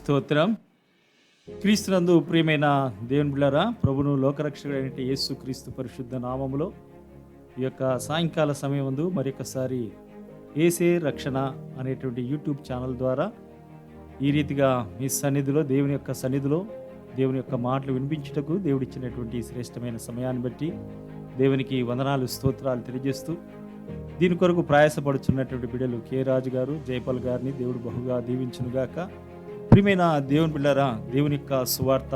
స్తోత్రం. క్రీస్తునందు ప్రియమైన దేవుని బిడ్డలారా, ప్రభును లోకరక్షకుడైన యేసు క్రీస్తు పరిశుద్ధ నామములో ఈ యొక్క సాయంకాల సమయమందు మరొకసారి యేసే రక్షణ అనేటువంటి యూట్యూబ్ ఛానల్ ద్వారా ఈ రీతిగా మీ సన్నిధిలో దేవుని యొక్క మాటలు వినిపించుటకు దేవుడిచ్చినటువంటి శ్రేష్టమైన సమయాన్ని బట్టి దేవునికి వందనాలు స్తోత్రాలు తెలియజేస్తూ, దీని కొరకు ప్రయాసపడుచున్నటువంటి బిడ్డలు కె రాజు గారు, జయపాల్ గారిని దేవుడు బహుగా దీవించునుగాక. ప్రియమైన దేవుని బిడ్డలారా, దేవుని యొక్క సువార్త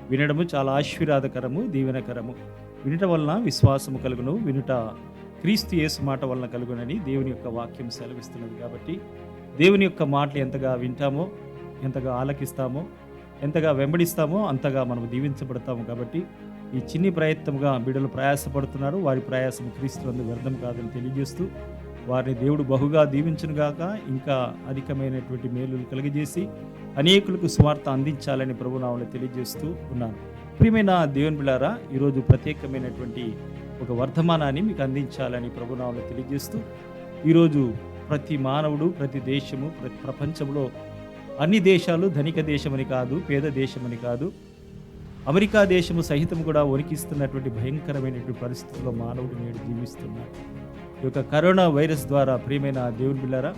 వినడము చాలా ఆశీర్వాదకరము, దీవెనకరము. వినటం వలన విశ్వాసము కలుగును, వినుట క్రీస్తు యేసు మాట వలన కలుగునని దేవుని యొక్క వాక్యం సెలవిస్తున్నది. కాబట్టి దేవుని యొక్క మాటలు ఎంతగా వింటామో, ఎంతగా ఆలకిస్తామో, ఎంతగా వెంబడిస్తామో అంతగా మనం దీవించబడతాము. కాబట్టి ఈ చిన్ని ప్రయత్నంగా బిడ్డలు ప్రయాసపడుతున్నారు. వారి ప్రయాసం క్రీస్తునందు వ్యర్థం కాదని తెలియజేస్తూ, వారిని దేవుడు బహుగా దీవించునుగాక. ఇంకా అధికమైనటువంటి మేలులు కలిగజేసి అనేకులకు స్వార్థ అందించాలని ప్రభునామములో తెలియజేస్తూ ఉన్నాను. ప్రియమైన దేవుని బిడ్డలారా, ఈరోజు ప్రత్యేకమైనటువంటి ఒక వర్ధమానాన్ని మీకు అందించాలని ప్రభునామములో తెలియజేస్తూ, ఈరోజు ప్రతి మానవుడు, ప్రతి దేశము, ప్రతి ప్రపంచంలో అన్ని దేశాలు ధనిక దేశమని కాదు, పేద దేశమని కాదు, అమెరికా దేశము సహితం కూడా వణికిస్తున్నటువంటి భయంకరమైనటువంటి పరిస్థితుల్లో మానవుడు నేడు జీవిస్తున్నాడు. ఈ యొక్క కరోనా వైరస్ ద్వారా ప్రియమైన దేవుని బిడ్డలారా,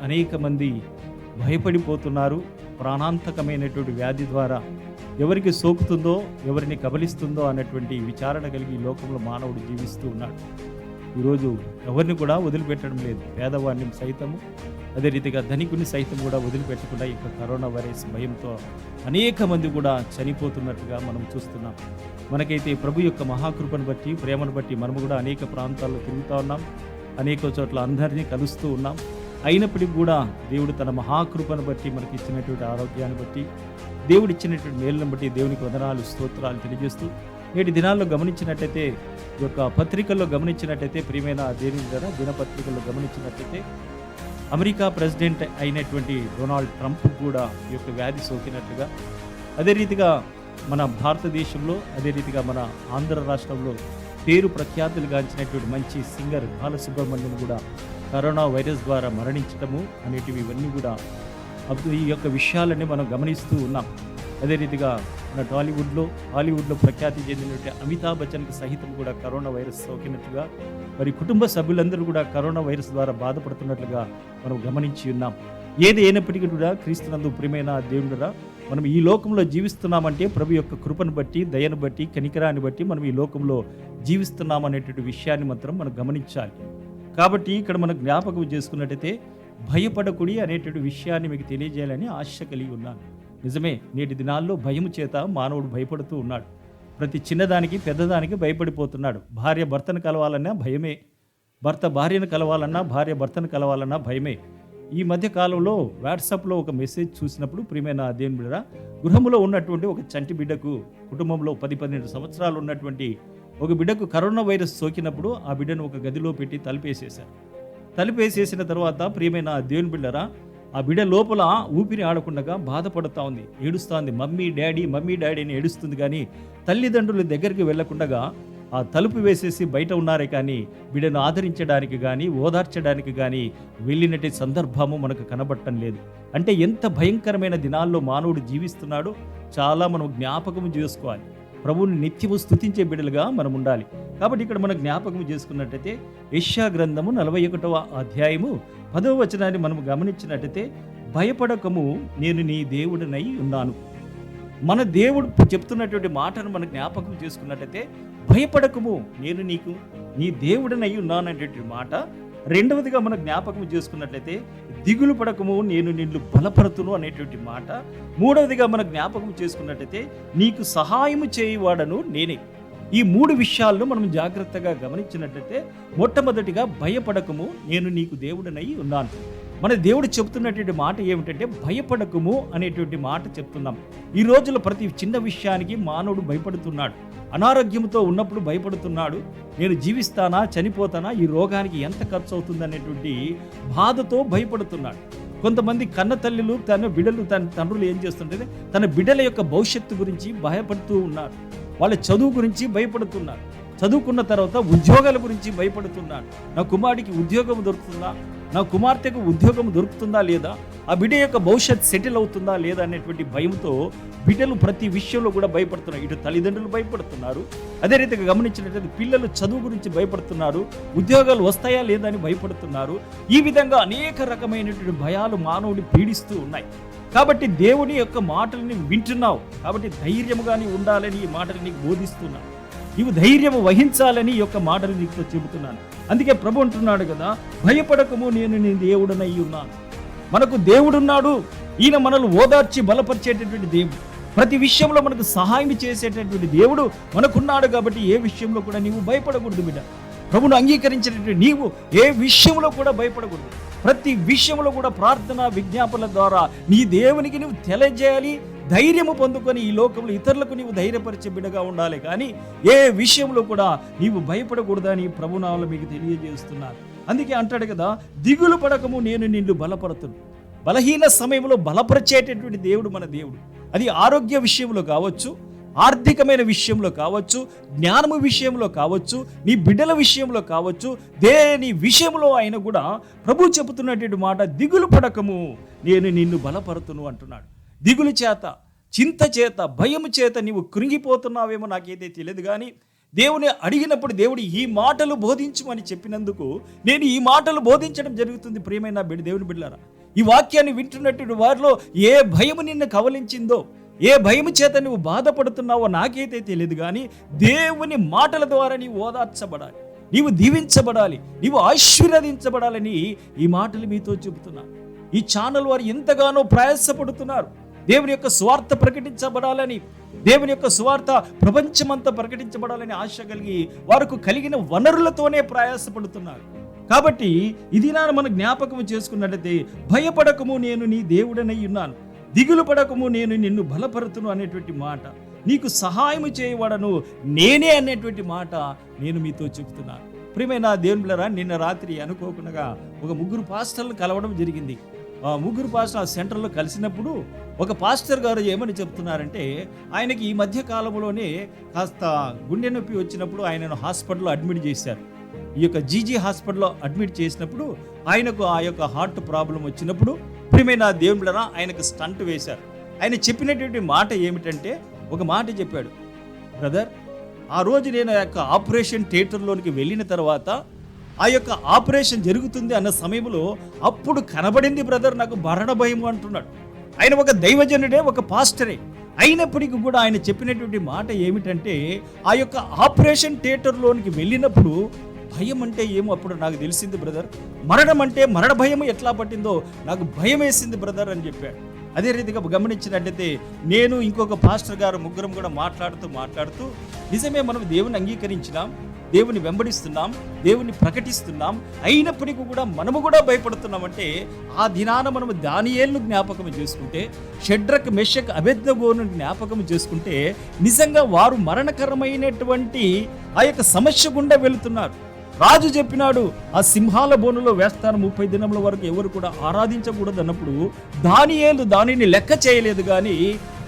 అనేక మంది భయపడిపోతున్నారు. ప్రాణాంతకమైనటువంటి వ్యాధి ద్వారా ఎవరికి సోకుతుందో, ఎవరిని కబలిస్తుందో అన్నటువంటి విచారణ కలిగి ఈ లోకంలో మానవుడు జీవిస్తూ ఉన్నాడు. ఈరోజు ఎవరిని కూడా వదిలిపెట్టడం లేదు. పేదవాడిని సైతము, అదే రీతిగా ధనికుని సైతం కూడా వదిలిపెట్టకుండా ఈ యొక్క కరోనా వైరస్ భయంతో అనేక మంది కూడా చనిపోతున్నట్టుగా మనం చూస్తున్నాం. మనకైతే ప్రభు యొక్క మహాకృపను బట్టి, ప్రేమను బట్టి మనము కూడా అనేక ప్రాంతాల్లో తిరుగుతూ ఉన్నాం, అనేక చోట్ల అందరినీ కలుస్తూ ఉన్నాం. అయినప్పటికీ కూడా దేవుడు తన మహాకృపను బట్టి, మనకి ఇచ్చినటువంటి ఆరోగ్యాన్ని బట్టి, దేవుడు ఇచ్చినటువంటి మేలును బట్టి దేవునికి వందనాలు స్తోత్రాలు తెలియజేస్తూ, నేటి దినాల్లో గమనించినట్టయితే, ఈ యొక్క పత్రికల్లో గమనించినట్టయితే, ప్రియమైన దేవుని ద్వారా దినపత్రికల్లో గమనించినట్టయితే, అమెరికా ప్రెసిడెంట్ అయినటువంటి డొనాల్డ్ ట్రంప్ కూడా ఈ యొక్క వ్యాధి సోకినట్లుగా, అదే రీతిగా మన భారతదేశంలో, అదే రీతిగా మన ఆంధ్ర రాష్ట్రంలో పేరు ప్రఖ్యాతులు గాంచినటువంటి మంచి సింగర్ బాలసుబ్రహ్మణ్యం కూడా కరోనా వైరస్ ద్వారా మరణించటము అనేటివి ఇవన్నీ కూడా ఈ యొక్క విషయాలన్నీ మనం గమనిస్తూ ఉన్నాం. అదే రీతిగా మన హాలీవుడ్లో ప్రఖ్యాతి చెందినటువంటి అమితాబ్ బచ్చన్కి సహితం కూడా కరోనా వైరస్ సోకినట్లుగా, మరి కుటుంబ సభ్యులందరూ కూడా కరోనా వైరస్ ద్వారా బాధపడుతున్నట్లుగా మనం గమనించి ఉన్నాం. ఏది అయినప్పటికీ కూడా క్రీస్తునందు ప్రియమైన దేవుడురా, మనం ఈ లోకంలో జీవిస్తున్నామంటే ప్రభు యొక్క కృపను బట్టి, దయను బట్టి, కనికరాన్ని బట్టి మనం ఈ లోకంలో జీవిస్తున్నామనేటువంటి విషయాన్ని మాత్రం మనం గమనించాలి. కాబట్టి ఇక్కడ మనం జ్ఞాపకం చేసుకున్నట్టయితే, భయపడకుడి అనేటువంటి విషయాన్ని మీకు తెలియజేయాలని ఆశ కలిగి ఉన్నాను. నిజమే, నేటి దినాల్లో భయం చేత మానవుడు భయపడుతూ ఉన్నాడు. ప్రతి చిన్నదానికి, పెద్దదానికి భయపడిపోతున్నాడు. భార్య భర్తను కలవాలన్నా భయమే, భర్త భార్యను కలవాలన్నా, భార్య భర్తను కలవాలన్నా భయమే. ఈ మధ్య కాలంలో వాట్సాప్లో ఒక మెసేజ్ చూసినప్పుడు, ప్రియమైన దేవుని బిడ్డరా, గృహంలో ఉన్నటువంటి ఒక చంటి బిడ్డకు, కుటుంబంలో 10-12 సంవత్సరాలు ఉన్నటువంటి ఒక బిడ్డకు కరోనా వైరస్ సోకినప్పుడు ఆ బిడ్డను ఒక గదిలో పెట్టి తలుపేసేశారు. తలుపేసేసిన తర్వాత ప్రియమైన దేవుని బిడ్డరా, ఆ బిడ్డ లోపల ఊపిరి ఆడకుండా బాధపడుతూ ఉంది, ఏడుస్తుంది. మమ్మీ డాడీ అని ఏడుస్తుంది. కానీ తల్లిదండ్రుల దగ్గరికి వెళ్లకుండా ఆ తలుపు వేసేసి బయట ఉన్నారే కానీ బిడ్డను ఆదరించడానికి కానీ, ఓదార్చడానికి కానీ వెళ్ళినట్టు సందర్భము మనకు కనబడటం లేదు. అంటే ఎంత భయంకరమైన దినాల్లో మానవుడు జీవిస్తున్నాడో చాలా మనం జ్ఞాపకం చేసుకోవాలి. ప్రభువుని నిత్యము స్తుతించే బిడ్డలుగా మనం ఉండాలి. కాబట్టి ఇక్కడ మనం జ్ఞాపకం చేసుకున్నట్టయితే, యెషయా గ్రంథము 41వ అధ్యాయము 10వ వచనాన్ని మనం గమనించినట్టయితే, భయపడకము, నేను నీ దేవుడినై ఉన్నాను. మన దేవుడు చెప్తున్నటువంటి మాటను మనం జ్ఞాపకం చేసుకున్నట్టయితే, భయపడకము, నేను నీకు నీ దేవుడినై ఉన్నాను అనేటువంటి మాట. రెండవదిగా మనం జ్ఞాపకం చేసుకున్నట్లయితే, దిగులు పడకము, నేను నిన్ను బలపరుతును అనేటువంటి మాట. మూడవదిగా మనం జ్ఞాపకం చేసుకున్నట్టయితే, నీకు సహాయము చేయవాడను నేనే. ఈ 3 విషయాలను మనం జాగ్రత్తగా గమనించినట్లయితే, మొట్టమొదటిగా భయపడకము, నేను నీకు దేవుడినై ఉన్నాను. మన దేవుడు చెప్తున్నటువంటి మాట ఏమిటంటే, భయపడకము అనేటువంటి మాట చెప్తున్నాం. ఈ రోజుల్లో ప్రతి చిన్న విషయానికి మానవుడు భయపడుతున్నాడు. అనారోగ్యంతో ఉన్నప్పుడు భయపడుతున్నాడు. నేను జీవిస్తానా, చనిపోతానా, ఈ రోగానికి ఎంత ఖర్చు అవుతుంది అనేటువంటి బాధతో భయపడుతున్నాడు. కొంతమంది కన్న తల్లులు, తన బిడ్డలు, తన తండ్రులు ఏం చేస్తుంటే, తన బిడ్డల యొక్క భవిష్యత్తు గురించి భయపడుతూ ఉన్నారు. వాళ్ళ చదువు గురించి భయపడుతున్నారు. చదువుకున్న తర్వాత ఉద్యోగాల గురించి భయపడుతున్నాడు. నా కుమారుడికి ఉద్యోగం దొరుకుతుందా, నా కుమార్తెకు ఉద్యోగం దొరుకుతుందా లేదా, ఆ బిడ్డ యొక్క భవిష్యత్ సెటిల్ అవుతుందా లేదా అనేటువంటి భయంతో బిడ్డలు ప్రతి విషయంలో కూడా భయపడుతున్నారు. ఇటు తల్లిదండ్రులు భయపడుతున్నారు, అదే రీతిగా గమనించినట్లయితే పిల్లలు చదువు గురించి భయపడుతున్నారు, ఉద్యోగాలు వస్తాయా లేదా అని భయపడుతున్నారు. ఈ విధంగా అనేక రకమైనటువంటి భయాలు మానవుని పీడిస్తూ ఉన్నాయి. కాబట్టి దేవుని యొక్క మాటలని వింటున్నావు, కాబట్టి ధైర్యముగా నీ ఉండాలని ఈ మాటలు నీకు బోధిస్తున్నాను. నీవు ధైర్యము వహించాలని ఈ యొక్క మాటలు నీకు చెబుతున్నాను. అందుకే ప్రభు అంటున్నాడు కదా, భయపడకము, నేను నీ దేవుడనై ఉన్నాను. మనకు దేవుడున్నాడు. ఈయన మనల్ని ఓదార్చి బలపరిచేటటువంటి దేవుడు, ప్రతి విషయంలో మనకు సహాయం చేసేటటువంటి దేవుడు మనకున్నాడు. కాబట్టి ఏ విషయంలో కూడా నీవు భయపడకూడదు బిడ్డ. ప్రభును అంగీకరించినటువంటి నీవు ఏ విషయంలో కూడా భయపడకూడదు. ప్రతి విషయంలో కూడా ప్రార్థన విజ్ఞాపనల ద్వారా నీ దేవునికి నువ్వు తెలియజేయాలి. ధైర్యము పొందుకొని ఈ లోకంలో ఇతరులకు నీవు ధైర్యపరిచే బిడ్డగా ఉండాలి. కానీ ఏ విషయంలో కూడా నీవు భయపడకూడదని ప్రభునామములో మీకు తెలియజేస్తున్నాను. అందుకే అంటాడు కదా, దిగులు పడకము, నేను నిన్ను బలపరుతును. బలహీన సమయంలో బలపరిచేటటువంటి దేవుడు మన దేవుడు. అది ఆరోగ్య విషయంలో కావచ్చు, ఆర్థికమైన విషయంలో కావచ్చు, జ్ఞానము విషయంలో కావచ్చు, నీ బిడ్డల విషయంలో కావచ్చు, దేని విషయంలో అయినా కూడా ప్రభు చెబుతున్నటువంటి మాట, దిగులు పడకము, నేను నిన్ను బలపరుతును అంటున్నాడు. దిగులు చేత, చింత చేత, భయము చేత నీవు కృంగిపోతున్నావేమో నాకైతే తెలియదు. కానీ దేవుని అడిగినప్పుడు దేవుడు ఈ మాటలు బోధించమని చెప్పినందుకు నేను ఈ మాటలు బోధించడం జరుగుతుంది. ప్రియమైన దేవుని బిడ్డలారా, ఈ వాక్యాన్ని వింటున్నటువంటి వారిలో ఏ భయము నిన్ను కవలించిందో, ఏ భయము చేత నువ్వు బాధపడుతున్నావో నాకైతే తెలియదు. కానీ దేవుని మాటల ద్వారా నీవు ఓదార్చబడాలి, నీవు దీవించబడాలి, నీవు ఆశీర్వదించబడాలని ఈ మాటలు మీతో చెబుతున్నా. ఈ ఛానల్ వారు ఎంతగానో ప్రయాసపడుతున్నారు. దేవుని యొక్క స్వార్థ ప్రకటించబడాలని, దేవుని యొక్క స్వార్థ ప్రపంచమంతా ప్రకటించబడాలని ఆశ కలిగి వారికి కలిగిన వనరులతోనే ప్రయాసపడుతున్నారు. కాబట్టి ఇది మనం జ్ఞాపకం చేసుకున్నట్లయితే, భయపడకము, నేను నీ దేవుడనై ఉన్నాను. దిగులు పడకము, నేను నిన్ను బలపరుతును అనేటువంటి మాట, నీకు సహాయం చేయబడను నేనే అనేటువంటి మాట నేను మీతో చెబుతున్నాను. ప్రియమైన దేవుని బిడ్డలారా, నిన్న రాత్రి అనుకోకుండా ఒక ముగ్గురు పాస్టర్లు కలవడం జరిగింది. ఆ ముగ్గురు పాస్టర్ ఆ సెంటర్లో కలిసినప్పుడు ఒక పాస్టర్ గారు ఏమని చెప్తున్నారంటే, ఆయనకి ఈ మధ్య కాలంలోనే కాస్త గుండె నొప్పి వచ్చినప్పుడు ఆయనను హాస్పిటల్లో అడ్మిట్ చేశారు. ఈ యొక్క జీజీ హాస్పిటల్లో అడ్మిట్ చేసినప్పుడు ఆయనకు ఆ యొక్క హార్ట్ ప్రాబ్లం వచ్చినప్పుడు ప్రియమైన దేవుని బిడ్డలారా, ఆయనకు స్టంట్ వేశారు. ఆయన చెప్పినటువంటి మాట ఏమిటంటే, ఒక మాట చెప్పాడు, బ్రదర్, ఆ రోజు నేను ఆ యొక్క ఆపరేషన్ థియేటర్లోనికి వెళ్ళిన తర్వాత ఆ యొక్క ఆపరేషన్ జరుగుతుంది అన్న సమయంలో అప్పుడు కనబడింది బ్రదర్ నాకు మరణ భయం అంటున్నాడు. ఆయన ఒక దైవజనుడే, ఒక పాస్టరే. అయినప్పటికీ కూడా ఆయన చెప్పినటువంటి మాట ఏమిటంటే, ఆ యొక్క ఆపరేషన్ థియేటర్లోనికి వెళ్ళినప్పుడు భయం అంటే ఏమో అప్పుడు నాకు తెలిసింది బ్రదర్, మరణం అంటే మరణ భయం ఎట్లా పట్టిందో నాకు భయం వేసింది బ్రదర్ అని చెప్పాడు. అదే రీతిగా గమనించినట్టయితే నేను ఇంకొక పాస్టర్ గారు ముగ్గురం కూడా మాట్లాడుతూ నిజమే, మనం దేవుని అంగీకరించినాం, దేవుని వెంబడిస్తున్నాం, దేవుని ప్రకటిస్తున్నాం, అయినప్పటికీ కూడా మనము కూడా భయపడుతున్నామంటే, ఆ దినాన మనము దానియేలును జ్ఞాపకం చేసుకుంటే, షడ్రక్ మెషక్ అబేద్నెగోను జ్ఞాపకం చేసుకుంటే, నిజంగా వారు మరణకరమైనటువంటి ఆ యొక్క సమస్య గుండా వెళుతున్నారు. రాజు చెప్పినాడు, ఆ సింహాల బోనులో వేస్తాను 30 దినముల వరకు ఎవరు కూడా ఆరాధించకూడదు అన్నప్పుడు దానియేలు దానిని లెక్క చేయలేదు. కానీ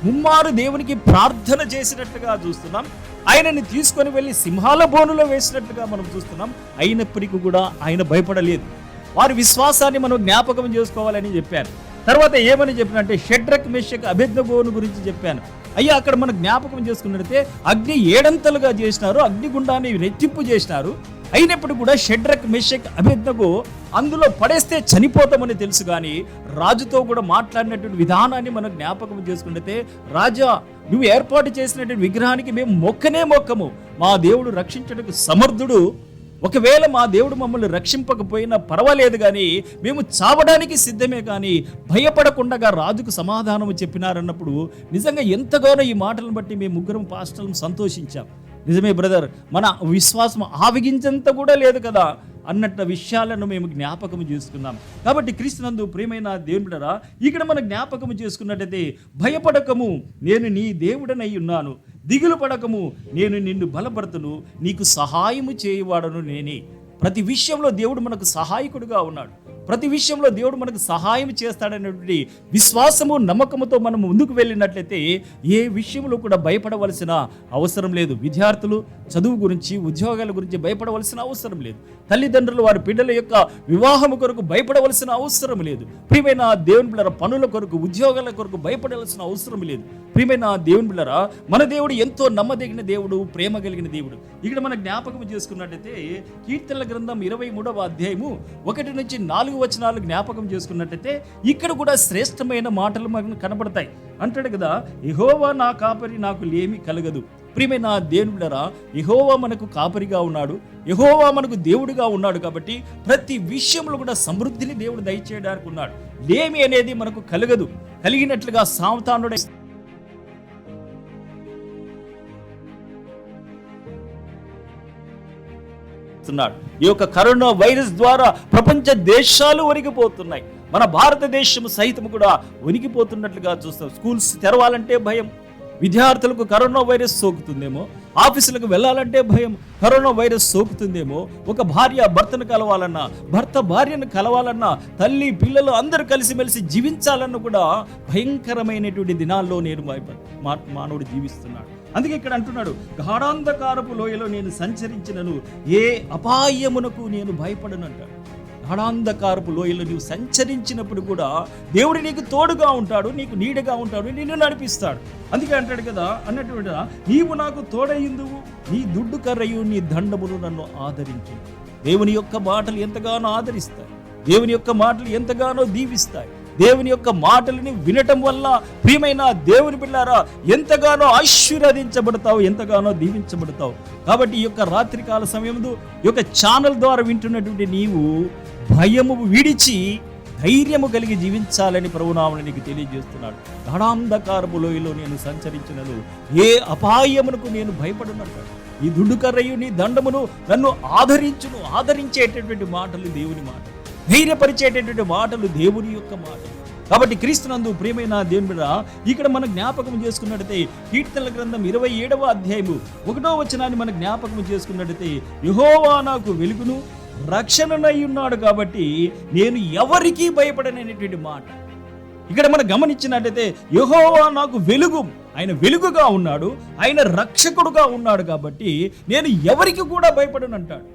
ముమ్మారు దేవునికి ప్రార్థన చేసినట్టుగా చూస్తున్నాం. ఆయనని తీసుకొని వెళ్ళి సింహాల బోనులో వేసినట్టుగా మనం చూస్తున్నాం. అయినప్పటికీ కూడా ఆయన భయపడలేదు. వారి విశ్వాసాన్ని మనం జ్ఞాపకం చేసుకోవాలని చెప్పాను. తర్వాత ఏమని చెప్పినంటే, షడ్రక్ మెషక్ అబేద్నెగోను గురించి చెప్పాను. అయ్యా, అక్కడ మనం జ్ఞాపకం చేసుకున్నట్లయితే అగ్ని 7 అంతలుగా చేసినారు, అగ్నిగుండాన్ని రెట్టింపు చేసినారు. అయినప్పుడు కూడా షడ్రక్ మెషక్ అబేద్నెగో అందులో పడేస్తే చనిపోతామని తెలుసు. కానీ రాజుతో కూడా మాట్లాడినటువంటి విధానాన్ని మనం జ్ఞాపకం చేసుకుంటే, రాజా, నువ్వు ఏర్పాటు చేసినటువంటి విగ్రహానికి మేము మొక్కము, మా దేవుడు రక్షించడానికి సమర్థుడు. ఒకవేళ మా దేవుడు మమ్మల్ని రక్షింపకపోయినా పర్వాలేదు, కానీ మేము చావడానికి సిద్ధమే, కానీ భయపడకుండా రాజుకు సమాధానం చెప్పినారన్నప్పుడు నిజంగా ఎంతగానో ఈ మాటలను బట్టి మేము ముగ్గురం పాస్టర్లు సంతోషించాం. నిజమే బ్రదర్, మన విశ్వాసం ఆవగించంత కూడా లేదు కదా అన్నట్టు విషయాలను మేము జ్ఞాపకం చేసుకున్నాం. కాబట్టి క్రీస్తునందు ప్రియమైన దేవుని బిడ్డలారా, ఇక్కడ మనం జ్ఞాపకం చేసుకున్నట్టయితే, భయపడకము, నేను నీ దేవుడనై ఉన్నాను. దిగులు పడకము, నేను నిన్ను బలపరుతును. నీకు సహాయము చేయవాడను నేనే. ప్రతి విషయంలో దేవుడు మనకు సహాయకుడుగా ఉన్నాడు. ప్రతి విషయంలో దేవుడు మనకు సహాయం చేస్తాడనేటువంటి విశ్వాసము నమ్మకముతో మనం ముందుకు వెళ్ళినట్లయితే ఏ విషయంలో కూడా భయపడవలసిన అవసరం లేదు. విద్యార్థులు చదువు గురించి, ఉద్యోగాల గురించి భయపడవలసిన అవసరం లేదు. తల్లిదండ్రులు వారి బిడ్డల యొక్క వివాహం కొరకు భయపడవలసిన అవసరం లేదు. ప్రియమైన దేవుని బిడ్డలారా, పనుల కొరకు, ఉద్యోగాల కొరకు భయపడవలసిన అవసరం లేదు. ప్రియమైన దేవుని బిడ్డలారా, మన దేవుడు ఎంతో నమ్మదగిన దేవుడు, ప్రేమ కలిగిన దేవుడు. ఇక్కడ మన జ్ఞాపకం చేసుకున్నట్టయితే కీర్తనల గ్రంథం 23వ అధ్యాయము 1-4 వచనాలు జ్ఞాపకం చేసుకున్నట్టయితే ఇక్కడ కూడా శ్రేష్టమైన మాటలు మనకు కనబడతాయి. అంటాడు కదా, యెహోవా నా కాపరి, నాకు లేమి కలగదు. ప్రియమైన దేవుని బిడ్డలారా, యెహోవా మనకు కాపరిగా ఉన్నాడు, యెహోవా మనకు దేవుడిగా ఉన్నాడు. కాబట్టి ప్రతి విషయంలో కూడా సమృద్ధిని దేవుడు దయచేయడానికి ఉన్నాడు. లేమి అనేది మనకు కలగదు. కలిగినట్లుగా సావధానుడై ఈ యొక్క కరోనా వైరస్ ద్వారా ప్రపంచ దేశాలు వణికిపోతున్నాయి. మన భారతదేశం సైతం కూడా వణికిపోతున్నట్లుగా చూస్తాం. స్కూల్స్ తెరవాలంటే భయం, విద్యార్థులకు కరోనా వైరస్ సోకుతుందేమో, ఆఫీసులకు వెళ్ళాలంటే భయం, కరోనా వైరస్ సోకుతుందేమో. ఒక భార్య భర్తను కలవాలన్నా, భర్త భార్యను కలవాలన్నా, తల్లి పిల్లలు అందరూ కలిసిమెలిసి జీవించాలన్నా కూడా భయంకరమైనటువంటి దినాల్లో నేను మానవుడు జీవిస్తున్నాడు. అందుకే ఇక్కడ అంటున్నాడు, గాఢాంధకారపు లోయలో నేను సంచరించినను ఏ అపాయమునకు నేను భయపడను అంటాడు. గాఢాంధకారపు లోయలో నీవు సంచరించినప్పుడు కూడా దేవుడు నీకు తోడుగా ఉంటాడు, నీకు నీడగా ఉంటాడు, నిన్ను నడిపిస్తాడు. అందుకే అంటాడు కదా, అన్నటువంటి నీవు నాకు తోడయిందువు, నీ దుడ్డు కర్రయు నీ దండమును నన్ను ఆదరించు. దేవుని యొక్క మాటలు ఎంతగానో ఆదరిస్తాయి, దేవుని యొక్క మాటలు ఎంతగానో దీవిస్తాయి. దేవుని యొక్క మాటలని వినటం వల్ల ప్రియమైన దేవుని బిడ్డలారా ఎంతగానో ఆశీర్వదించబడతావు, ఎంతగానో దీవించబడతావు. కాబట్టి ఈ యొక్క రాత్రికాల సమయంలో ఈ యొక్క ఛానల్ ద్వారా వింటున్నటువంటి నీవు భయము విడిచి ధైర్యము కలిగి జీవించాలని ప్రభునామమున నీకు తెలియజేస్తున్నాడు. గాఢాంధకారపు లోయలో నేను సంచరించినను ఏ అపాయమునకు నేను భయపడనంటాడు. ఈ దుడ్డుకర్రయు నీ దండమును నన్ను ఆదరించును. ఆదరించేటటువంటి మాటలు దేవుని మాటలు, ధైర్యపరిచేటటువంటి మాటలు దేవుని యొక్క మాటలు. కాబట్టి క్రీస్తునందు ప్రియమైన దేవుని బిడ్డ, ఇక్కడ మనం జ్ఞాపకం చేసుకున్నట్టయితే కీర్తనల గ్రంథం 27వ అధ్యాయము 1వ వచనాన్ని మనం జ్ఞాపకం చేసుకున్నట్టయితే, యెహోవా నాకు వెలుగును రక్షణనై ఉన్నాడు కాబట్టి నేను ఎవరికీ భయపడననేటువంటి మాట ఇక్కడ మనం గమనించినట్టయితే, యెహోవా నాకు వెలుగు, ఆయన వెలుగుగా ఉన్నాడు, ఆయన రక్షకుడుగా ఉన్నాడు కాబట్టి నేను ఎవరికి కూడా భయపడనంటాడు.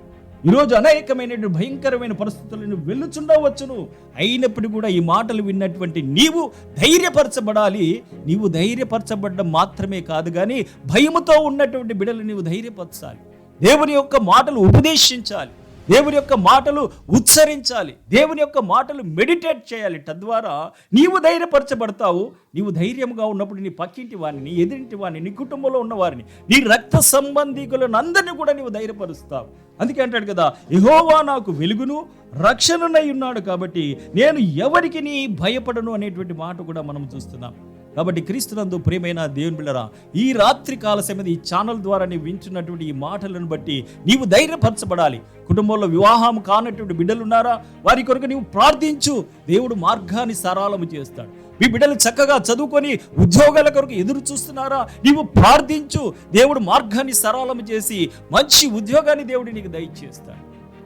ఈరోజు అనేకమైన భయంకరమైన పరిస్థితులను వెళ్ళుచుండవచ్చును. అయినప్పటికీ కూడా ఈ మాటలు విన్నటువంటి నీవు ధైర్యపరచబడాలి. నీవు ధైర్యపరచబడడం మాత్రమే కాదు, కానీ భయముతో ఉన్నటువంటి బిడ్డలు నీవు ధైర్యపరచాలి. దేవుని యొక్క మాటలు ఉపదేశించాలి, దేవుని యొక్క మాటలు ఉచ్చరించాలి, దేవుని యొక్క మాటలు మెడిటేట్ చేయాలి. తద్వారా నీవు ధైర్యపరచబడతావు. నీవు ధైర్యంగా ఉన్నప్పుడు నీ పక్కింటి వారిని, నీ ఎదురింటి వారిని, నీ కుటుంబంలో ఉన్న వారిని, నీ రక్త సంబంధికులను అందరినీ కూడా నీవు ధైర్యపరుస్తావు. అందుకే అంటాడు కదా, యెహోవా నాకు వెలుగును రక్షణనై ఉన్నాడు కాబట్టి నేను ఎవరికి నీ భయపడను అనేటువంటి మాట కూడా మనం చూస్తున్నాం. కాబట్టి క్రీస్తునందు ప్రియమైన దేవుని బిడ్డలారా, ఈ రాత్రి కాల సమయం ఈ ఛానల్ ద్వారా నీవు వింటున్నటువంటి ఈ మాటలను బట్టి నీవు ధైర్యపరచబడాలి. కుటుంబంలో వివాహం కానటువంటి బిడ్డలు ఉన్నారా, వారి కొరకు నీవు ప్రార్థించు. దేవుడు మార్గాన్ని సరళము చేస్తాడు. మీ బిడ్డలు చక్కగా చదువుకొని ఉద్యోగాల కొరకు ఎదురు చూస్తున్నారా, నీవు ప్రార్థించు. దేవుడు మార్గాన్ని సరళము చేసి మంచి ఉద్యోగాన్ని దేవుడు నీకు దయచేస్తాడు.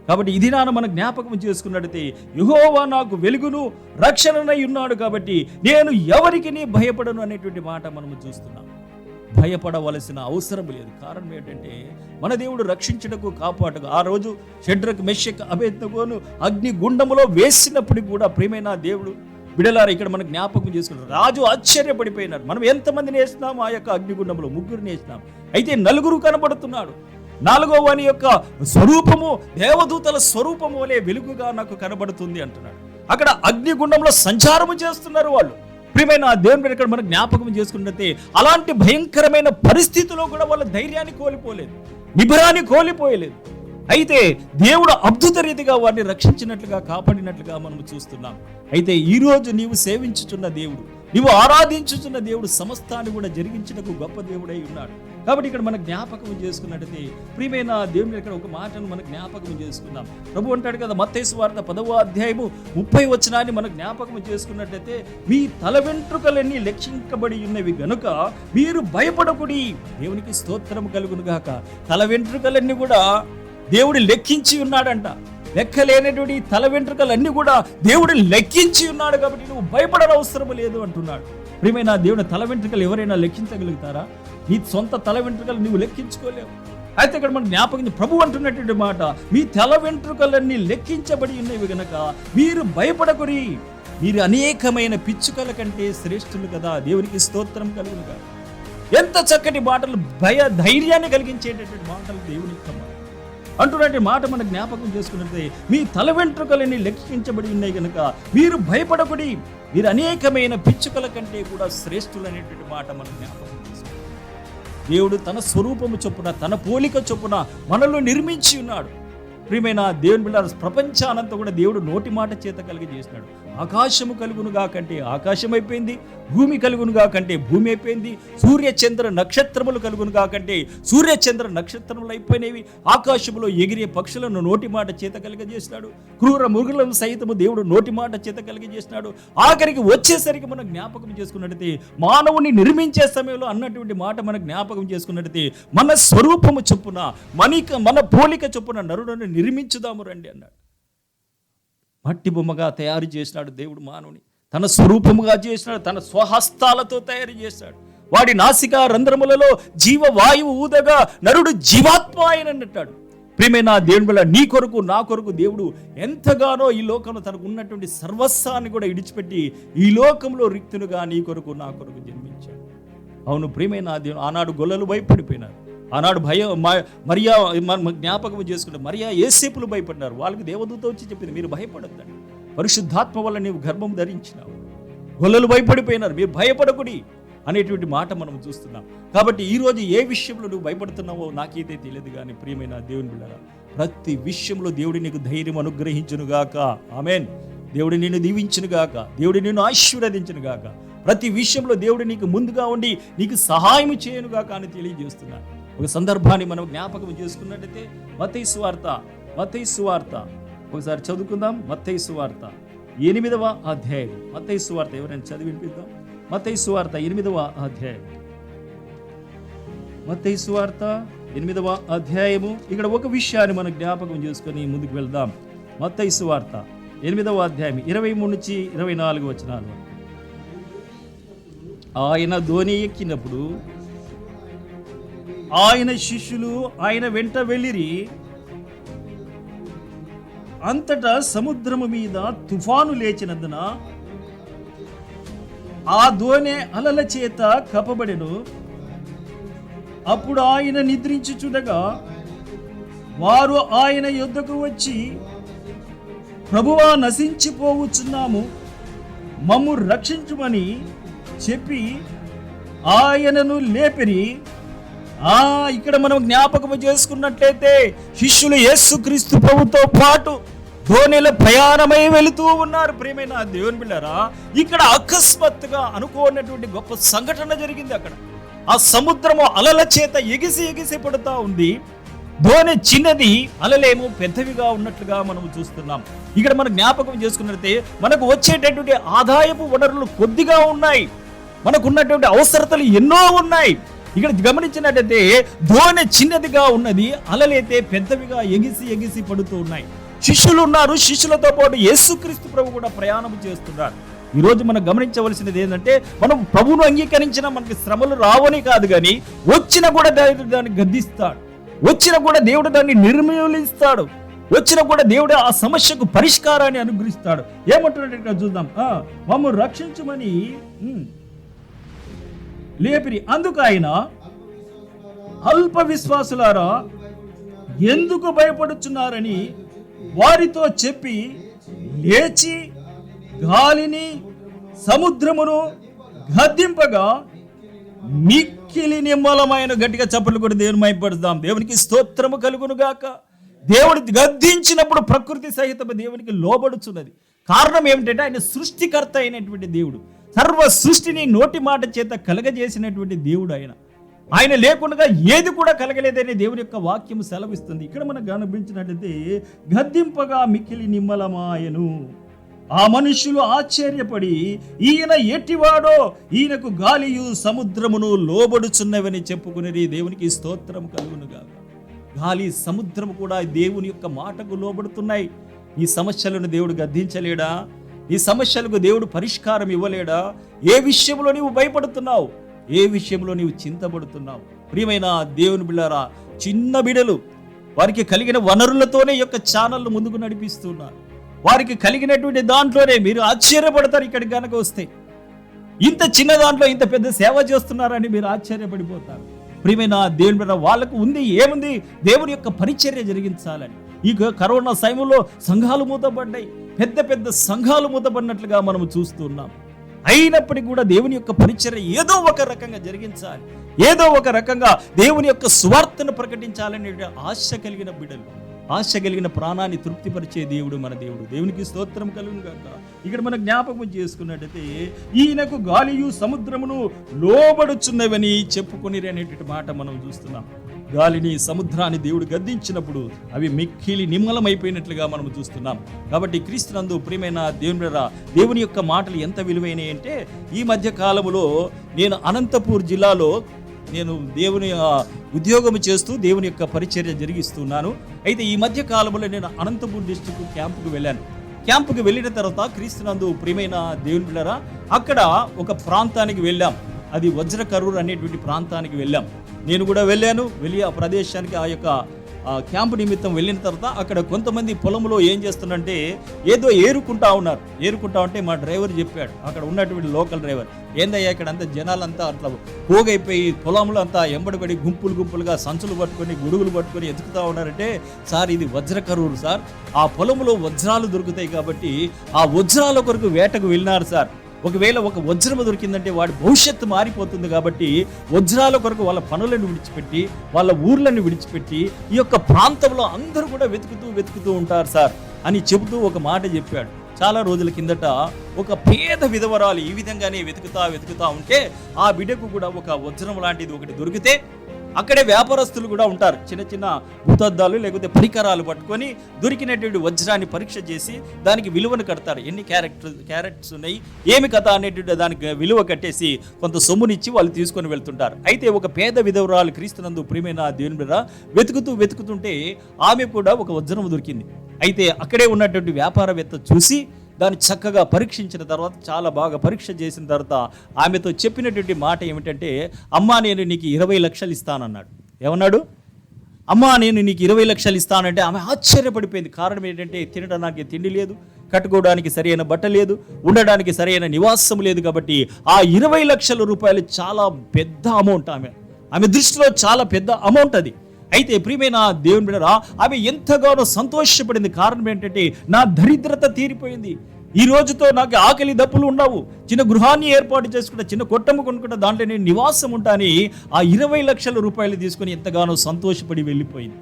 కాబట్టి ఇది మనం జ్ఞాపకం చేసుకున్నట్టయితే, యెహోవా నాకు వెలుగును రక్షణనై ఉన్నాడు కాబట్టి నేను ఎవరికి నీ భయపడను అనేటువంటి మాట మనము చూస్తున్నాం. భయపడవలసిన అవసరం లేదు. కారణం ఏంటంటే మన దేవుడు రక్షించుటకు కాపాడుటకు ఆ రోజు షడ్రక్ మెషక్ అబేద్నెగోను అగ్ని గుండములో వేసినప్పటికి కూడా ప్రియమైన దేవుడు బిడలారా ఇక్కడ మనకు జ్ఞాపకం చేసుకున్నారు. రాజు ఆశ్చర్యపడిపోయినాడు. మనం ఎంతమందిని వేసినాం ఆ యొక్క అగ్నిగుండంలో? 3 వేసినాం. అయితే 4 కనబడుతున్నాడు. 4వ వాని యొక్క స్వరూపము దేవదూతల స్వరూపము వలె వెలుగుగా నాకు కనబడుతుంది అంటున్నాడు. అక్కడ అగ్నిగుండంలో సంచారము చేస్తున్నారు వాళ్ళు. ప్రియమైన దేవుని బిడ్డ ఇక్కడ మనం జ్ఞాపకం చేసుకున్నట్టే అలాంటి భయంకరమైన పరిస్థితిలో కూడా వాళ్ళ ధైర్యాన్ని కోల్పోలేదు, నిబరాన్ని కోల్పోయలేదు. అయితే దేవుడు అద్భుత రీతిగా వారిని రక్షించినట్లుగా కాపాడినట్లుగా మనం చూస్తున్నాం. అయితే ఈరోజు నీవు సేవించుచున్న దేవుడు, నీవు ఆరాధించుచున్న దేవుడు సమస్తాన్ని కూడా జరిగించుటకు గొప్ప దేవుడై ఉన్నాడు. కాబట్టి ఇక్కడ మనం జ్ఞాపకం చేసుకున్నట్టయితే ప్రియమైన దేవుని ఇక్కడ ఒక మాటను మనం జ్ఞాపకం చేసుకుందాం. ప్రభు అంటాడు కదా, మత్తయి సువార్త 10వ అధ్యాయము 30 వచనాన్ని మనం జ్ఞాపకం చేసుకున్నట్టయితే, మీ తల వెంట్రుకలన్నీ లెక్కించబడి ఉన్నవి గనుక మీరు భయపడకుడి. దేవునికి స్తోత్రం కలుగును గాక. తల వెంట్రుకలన్నీ కూడా దేవుడు లెక్కించి ఉన్నాడంట. లెక్కలేనటువంటి తల వెంట్రుకలన్నీ కూడా దేవుడు లెక్కించి ఉన్నాడు కాబట్టి నువ్వు భయపడనవసరం లేదు అంటున్నాడు. ప్రియమైన దేవుని తల వెంట్రుకలు ఎవరైనా లెక్కించగలుగుతారా? నీ సొంత తల వెంట్రుకలు నువ్వు లెక్కించుకోలేవు. అయితే ఇక్కడ మన జ్ఞాపకం ప్రభు అంటున్నటువంటి మాట, మీ తల వెంట్రుకలన్నీ లెక్కించబడి ఉన్నవి గనక మీరు భయపడకురి, మీరు అనేకమైన పిచ్చుకల కంటే శ్రేష్ఠులు కదా. దేవునికి స్తోత్రం కలుగునుగా. ఎంత చక్కటి మాటలు, ధైర్యాన్ని కలిగించేటటువంటి మాటలు దేవుని అంటున్నటువంటి మాట మన జ్ఞాపకం చేసుకున్నట్లయితే, మీ తల వెంట్రుకలన్నీ లెక్కించబడి ఉన్నాయి కనుక మీరు భయపడకుడి, మీరు అనేకమైన పిచ్చుకల కంటే కూడా శ్రేష్ఠులు అనేటువంటి మాట మన జ్ఞాపకం చేసుకున్నాం. దేవుడు తన స్వరూపము చొప్పున, తన పోలిక చొప్పున మనలో నిర్మించి ఉన్నాడు. ప్రియమైన దేవుని బిడ్డలారా, ప్రపంచానంతా కూడా దేవుడు నోటి మాట చేత కలిగి చేసినాడు. ఆకాశము కలుగునుగా కంటే ఆకాశం అయిపోయింది, భూమి కలుగునుగా కంటే భూమి అయిపోయింది, సూర్య చంద్ర నక్షత్రములు కలుగునుగా కంటే సూర్య చంద్ర నక్షత్రములు అయిపోయినవి. ఆకాశములో ఎగిరే పక్షులను నోటి మాట చేత కలిగజేసినాడు, క్రూర మృగులను సైతము దేవుడు నోటి మాట చేత కలిగజేసినాడు. ఆఖరికి వచ్చేసరికి మనం జ్ఞాపకం చేసుకున్నట్టయితే, మానవుని నిర్మించే సమయంలో అన్నటువంటి మాట మనం జ్ఞాపకం చేసుకున్నట్టయితే, మన స్వరూపము చొప్పున, మన పోలిక చొప్పున నరులను నిర్మించుదాము రండి అన్నాడు. మట్టి బొమ్మగా తయారు చేసినాడు దేవుడు మానవుని, తన స్వరూపముగా చేసినాడు, తన స్వహస్తాలతో తయారు చేశాడు. వాడి నాసికా రంధ్రములలో జీవవాయువు ఊదగా నరుడు జీవాత్మ ఆయనన్నట్టాడు. ప్రియమైన దేవుని వల్ల నీ కొరకు నా కొరకు దేవుడు ఎంతగానో ఈ లోకంలో తనకు ఉన్నటువంటి సర్వస్వాన్ని కూడా ఇడిచిపెట్టి ఈ లోకంలో రిక్తునుగా నీ కొరకు నా కొరకు జన్మించాడు. అవును ప్రియమైన దేవుడు, ఆనాడు గొల్లలు భయపడిపోయినారు, ఆనాడు మరియా జ్ఞాపకం చేసుకుంటే మరియా యేసేపులు భయపడ్డారు. వాళ్ళకి దేవదూత వచ్చి చెప్పింది, మీరు భయపడద్దండి, పరిశుద్ధాత్మ వల్ల నీవు గర్భం ధరించినావు. గొల్లలు భయపడిపోయినారు, మీరు భయపడకుడి అనేటువంటి మాట మనం చూస్తున్నాం. కాబట్టి ఈరోజు ఏ విషయంలో నువ్వు భయపడుతున్నావో నాకైతే తెలియదు, కానీ ప్రియమైన దేవుని బిడ్డలారా, ప్రతి విషయంలో దేవుడి నీకు ధైర్యం అనుగ్రహించునుగాక. ఆమేన్. దేవుడు నిన్ను దీవించునుగాక, దేవుడు నిన్ను ఆశీర్వదించునుగాక. ప్రతి విషయంలో దేవుడు నీకు ముందుగా ఉండి నీకు సహాయం చేయనుగాక అని తెలియజేస్తున్నాను. ఒక సందర్భాన్ని మనం జ్ఞాపకం చేసుకున్నట్టయితే మత్తయి సువార్త ఒకసారి చదువుకుందాం. మత్తయి సువార్త 8వ అధ్యాయం. మత్తయి సువార్త ఎవరైనా చదివి వినిపిద్దాం. మత్తయి సువార్త 8వ అధ్యాయం. మత్తయి సువార్త 8వ అధ్యాయము. ఇక్కడ ఒక విషయాన్ని మనం జ్ఞాపకం చేసుకొని ముందుకు వెళ్దాం. మత్తయి సువార్త 8వ అధ్యాయం 23 నుంచి 24 వచనాలు. ఆయన ధోని ఎక్కినప్పుడు ఆయన శిష్యులు ఆయన వెంట వెళ్ళిరి. అంతటా సముద్రము మీద తుఫాను లేచినందున ఆ ధోని అలల చేత కప్పబడెను. అప్పుడు ఆయన నిద్రించుచుండగా వారు ఆయన యొద్దకు వచ్చి, ప్రభువా, నశించిపోవచ్చున్నాము, మమ్ము రక్షించుమని చెప్పి ఆయనను లేపిరి. ఇక్కడ మనం జ్ఞాపకం చేసుకున్నట్లయితే శిష్యులు యేసుక్రీస్తు ప్రభుతో పాటు ధోనిలో ప్రయాణమై వెళుతూ ఉన్నారు. ప్రియమైన దేవుని బిడ్డలారా, ఇక్కడ అకస్మాత్తుగా అనుకోనటువంటి గొప్ప సంఘటన జరిగింది. అక్కడ ఆ సముద్రము అలల చేత ఎగిసి పడుతూ ఉంది. ధోని చిన్నది, అలలేమో పెద్దవిగా ఉన్నట్లుగా మనం చూస్తున్నాం. ఇక్కడ మనం జ్ఞాపకం చేసుకున్నట్లయితే మనకు వచ్చేటటువంటి ఆదాయపు వనరులు కొద్దిగా ఉన్నాయి, మనకున్నటువంటి అవసరతలు ఎన్నో ఉన్నాయి. ఇక్కడ గమనించినట్టయితే ధోని చిన్నదిగా ఉన్నది, అలలైతే పెద్దవిగా ఎగిసి పడుతూ ఉన్నాయి. శిష్యులు ఉన్నారు, శిష్యులతో పాటు యేసుక్రీస్తు ప్రభు కూడా ప్రయాణం చేస్తున్నారు. ఈరోజు మనం గమనించవలసినది ఏంటంటే, మనం ప్రభువును అంగీకరించిన మనకి శ్రమలు రావని కాదు, కానీ వచ్చినా కూడా దాన్ని గద్దిస్తాడు, వచ్చినా కూడా దేవుడు దాన్ని నిర్మూలిస్తాడు, వచ్చినా కూడా దేవుడు ఆ సమస్యకు పరిష్కారాన్ని అనుగ్రహిస్తాడు. ఏమంటున్నట్టు చూద్దాం. మమ్ము రక్షించమని లేపిరి. అందుకు ఆయన, అల్ప విశ్వాసులారా ఎందుకు భయపడుచున్నారని వారితో చెప్పి లేచి గాలిని సముద్రమును గద్దింపగా మిక్కిలి నిమ్మలమైన, గట్టిగా చప్పట్లు కూడా దేవుని మైపడుదాం. దేవునికి స్తోత్రము కలుగునుగాక. దేవుడు గద్దించినప్పుడు ప్రకృతి సహితము దేవునికి లోబడుచున్నది. కారణం ఏమిటంటే ఆయన సృష్టికర్త అయినటువంటి దేవుడు, సర్వ సృష్టిని నోటి మాట చేత కలగజేసినటువంటి దేవుడు. ఆయన లేకుండా ఏది కూడా కలగలేదని దేవుని యొక్క వాక్యం సెలవిస్తుంది. ఇక్కడ మనం గమనించినట్లయితే గద్దింపగా మిక్కిలి నిమ్మలమాయను. ఆ మనుష్యులు ఆశ్చర్యపడి, ఈయన ఎట్టివాడో, ఈయనకు గాలియు సముద్రమును లోబడుచున్నవని చెప్పుకునేది. దేవునికి స్తోత్రం కలుగునుగా. గాలి సముద్రము కూడా దేవుని యొక్క మాటకు లోబడుతున్నాయి. ఈ సమస్యలను దేవుడు గద్దించలేడా? ఈ సమస్యలకు దేవుడు పరిష్కారం ఇవ్వలేడా? ఏ విషయంలో నీవు భయపడుతున్నావు? ఏ విషయంలో నీవు చింతపడుతున్నావు? ప్రియమైన దేవుని బిడ్డలారా, చిన్న బిడ్డలు వారికి కలిగిన వనరులతోనే ఈ యొక్క ఛానల్ను ముందుకు నడిపిస్తున్నారు. వారికి కలిగినటువంటి దాంట్లోనే మీరు ఆశ్చర్యపడతారు. ఇక్కడికి గనక వస్తే ఇంత చిన్న దాంట్లో ఇంత పెద్ద సేవ చేస్తున్నారని మీరు ఆశ్చర్యపడిపోతారు. ప్రియమైన దేవుని బిడ్డ, వాళ్ళకు ఉంది ఏముంది? దేవుని యొక్క పరిచర్య జరిగించాలని. ఈ కరోనా సమయంలో సంఘాలు మూతపడ్డాయి, పెద్ద పెద్ద సంఘాలు మూతపడినట్లుగా మనం చూస్తున్నాం. అయినప్పటికీ కూడా దేవుని యొక్క పరిచర్య ఏదో ఒక రకంగా జరిగించాలి, ఏదో ఒక రకంగా దేవుని యొక్క సువార్తను ప్రకటించాలనే ఆశ కలిగిన బిడ్డలు, ఆశ కలిగిన ప్రాణాన్ని తృప్తిపరిచే దేవుడు మన దేవుడు. దేవునికి స్తోత్రం కలుగును గాక. ఇక్కడ మనం జ్ఞాపకం చేసుకున్నట్టయితే ఈయనకు గాలియు సముద్రమును లోబడుచున్నవని చెప్పుకొని అనేటువంటి మాట మనం చూస్తున్నాం. గాలిని సముద్రాన్ని దేవుడు గద్దించినప్పుడు అవి మిక్కిలి నిమ్మలమైపోయినట్లుగా మనం చూస్తున్నాం. కాబట్టి క్రీస్తునందు ప్రియమైన దేవుని యొక్క మాటలు ఎంత విలువైనవి అంటే, ఈ మధ్య కాలములో నేను అనంతపూర్ జిల్లాలో నేను దేవుని ఉద్యోగం చేస్తూ దేవుని యొక్క పరిచర్య జరిగిస్తున్నాను. అయితే ఈ మధ్య కాలంలో నేను అనంతపూర్ డిస్ట్రిక్ట్ క్యాంపుకి వెళ్ళిన తర్వాత క్రీస్తునందు ప్రియమైన దేవుని బిడ్డలారా, అక్కడ ఒక ప్రాంతానికి వెళ్ళాం. అది వజ్రకరూర్ అనేటువంటి ప్రాంతానికి వెళ్ళాం. నేను కూడా వెళ్ళి ఆ ప్రదేశానికి ఆ యొక్క క్యాంపు నిమిత్తం వెళ్ళిన తర్వాత అక్కడ కొంతమంది పొలంలో ఏం చేస్తున్నారంటే ఏదో ఏరుకుంటా ఉంటే మా డ్రైవర్ చెప్పాడు, అక్కడ ఉన్నటువంటి లోకల్ డ్రైవర్, ఏందయ్యా ఇక్కడ అంతా జనాలంతా అట్లా పోగైపోయి పొలంలో అంతా ఎంబడిపడి గుంపులుగా సంచులు పట్టుకొని గొడుగులు పట్టుకొని ఎదుగుతూ ఉన్నారంటే, సార్ ఇది వజ్రకరూరు సార్, ఆ పొలంలో వజ్రాలు దొరుకుతాయి కాబట్టి ఆ వజ్రాల కొరకు వేటకు వెళ్ళినారు సార్. ఒకవేళ ఒక వజ్రము దొరికిందంటే వాడి భవిష్యత్తు మారిపోతుంది కాబట్టి వజ్రాల కొరకు వాళ్ళ పనులను విడిచిపెట్టి వాళ్ళ ఊర్లను విడిచిపెట్టి ఈ యొక్క ప్రాంతంలో అందరూ కూడా వెతుకుతూ ఉంటారు సార్ అని చెబుతూ ఒక మాట చెప్పాడు. చాలా రోజుల కిందట ఒక పేద విధవరాలు ఈ విధంగానే వెతుకుతా ఉంటే ఆ బిడ్డకు కూడా ఒక వజ్రం లాంటిది ఒకటి దొరికితే అక్కడే వ్యాపారస్తులు కూడా ఉంటారు, చిన్న చిన్న భూతద్దాలు లేకపోతే పరికరాలు పట్టుకొని దొరికినటువంటి వజ్రాన్ని పరీక్ష చేసి దానికి విలువను కడతారు. ఎన్ని క్యారెట్స్ ఉన్నాయి, ఏమి కథ అనేటువంటి దానికి విలువ కట్టేసి కొంత సొమ్మునిచ్చి వాళ్ళు తీసుకొని వెళ్తుంటారు. అయితే ఒక పేద విధవరాలు క్రీస్తునందు ప్రియమైన దేవుని బిడ్డ వెతుకుతుంటే ఆమె కూడా ఒక వజ్రం దొరికింది. అయితే అక్కడే ఉన్నటువంటి వ్యాపారవేత్త చూసి దాన్ని చక్కగా పరీక్షించిన తర్వాత, చాలా బాగా పరీక్ష చేసిన తర్వాత ఆమెతో చెప్పినటువంటి మాట ఏమిటంటే, అమ్మా నేను నీకు 20 లక్షలు ఇస్తానన్నాడు. ఏమన్నాడు? అమ్మా నేను నీకు 20 లక్షలు ఇస్తానంటే ఆమె ఆశ్చర్యపడిపోయింది. కారణం ఏంటంటే తినడానికి తిండి లేదు, కట్టుకోవడానికి సరైన బట్ట లేదు, ఉండడానికి సరైన నివాసం లేదు. కాబట్టి ఆ 20 లక్షల రూపాయలు చాలా పెద్ద అమౌంట్, ఆమె దృష్టిలో చాలా పెద్ద అమౌంట్ అది. అయితే ప్రియమైన దేవుని బిడ్డలారా, ఆమె ఎంతగానో సంతోషపడింది. కారణం ఏంటంటే నా దరిద్రత తీరిపోయింది, ఈ రోజుతో నాకు ఆకలి దప్పులు ఉండవు, చిన్న గృహాన్ని ఏర్పాటు చేసుకుంటా, చిన్న కొట్టము కొనుక్కుంటా, దాంట్లో నేను నివాసం ఉంటాని ఆ 20 లక్షల రూపాయలు తీసుకొని ఎంతగానో సంతోషపడి వెళ్ళిపోయింది.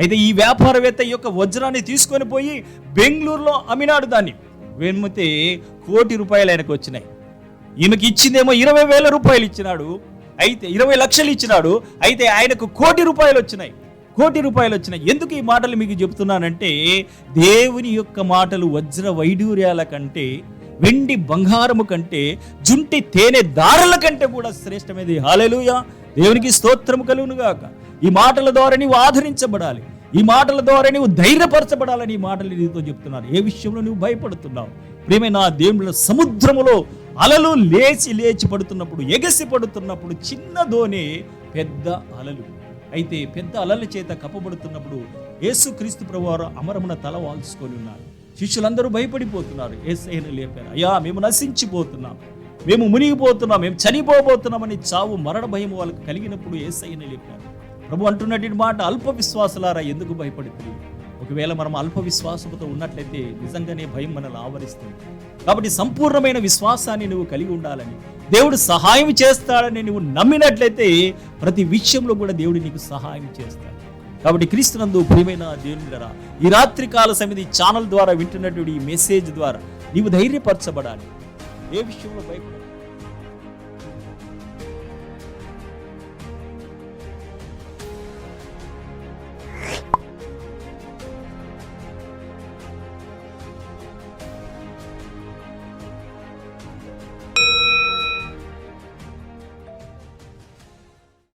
అయితే ఈ వ్యాపారవేత్త ఈ యొక్క వజ్రాన్ని తీసుకొని పోయి బెంగళూరులో అమ్మినాడు. దాన్ని వెమ్మితే ₹1 కోటి ఆయనకు వచ్చినాయి. ఈమెకి ఇచ్చిందేమో 20,000 రూపాయలు ఇచ్చినాడు, అయితే 20 లక్షలు ఇచ్చినాడు. అయితే ఆయనకు ₹1 కోటి వచ్చినాయి. ఎందుకు ఈ మాటలు మీకు చెప్తున్నానంటే, దేవుని యొక్క మాటలు వజ్ర వైడూర్యాల కంటే, వెండి బంగారము కంటే, జుంటి తేనె దారుల కంటే కూడా శ్రేష్టమైనది. హల్లెలూయా, దేవునికి స్తోత్రము కలుగును గాక. ఈ మాటల ద్వారా నీవు ఆదరించబడాలి, ఈ మాటల ద్వారా నీవు ధైర్యపరచబడాలని ఈ మాటలు నీతో చెప్తున్నారు. ఏ విషయంలో నువ్వు భయపడుతున్నావు? ప్రియమైన దేవుని సముద్రములో అలలు లేచి పడుతున్నప్పుడు, ఎగసి పడుతున్నప్పుడు చిన్న దోణి పెద్ద అలలు, అయితే పెద్ద అలల చేత కప్పబడుతున్నప్పుడు యేసుక్రీస్తు ప్రభువారు అమరమున తల వాల్చుకొని ఉన్నారు. శిష్యులందరూ భయపడిపోతున్నారు. యేసయ్యను లేపారు. అయ్యా మేము నశించిపోతున్నాం, మేము మునిగిపోతున్నాం, మేము చనిపోబోతున్నామని చావు మరణ భయం వాళ్ళకి కలిగినప్పుడు యేసయ్యను లేపారు. ప్రభు అంటున్నటువంటి మాట, అల్ప విశ్వాసులారా ఎందుకు భయపడుతుంది? ఒకవేళ మనం అల్ప విశ్వాసంతో ఉన్నట్లయితే నిజంగానే భయం మనల్ని ఆవరిస్తుంది. కాబట్టి సంపూర్ణమైన విశ్వాసాన్ని నువ్వు కలిగి ఉండాలని, దేవుడు సహాయం చేస్తాడని నువ్వు నమ్మినట్లయితే ప్రతి విషయంలో కూడా దేవుడు నీకు సహాయం చేస్తాడు. కాబట్టి క్రీస్తునందు ప్రియమైన దేవుని బిడ్డలారా, ఈ రాత్రి కాల సమితి ఛానల్ ద్వారా వింటున్నటువంటి ఈ మెసేజ్ ద్వారా నీవు ధైర్యపరచబడాలి. ఏ విషయంలో భయపడాలి?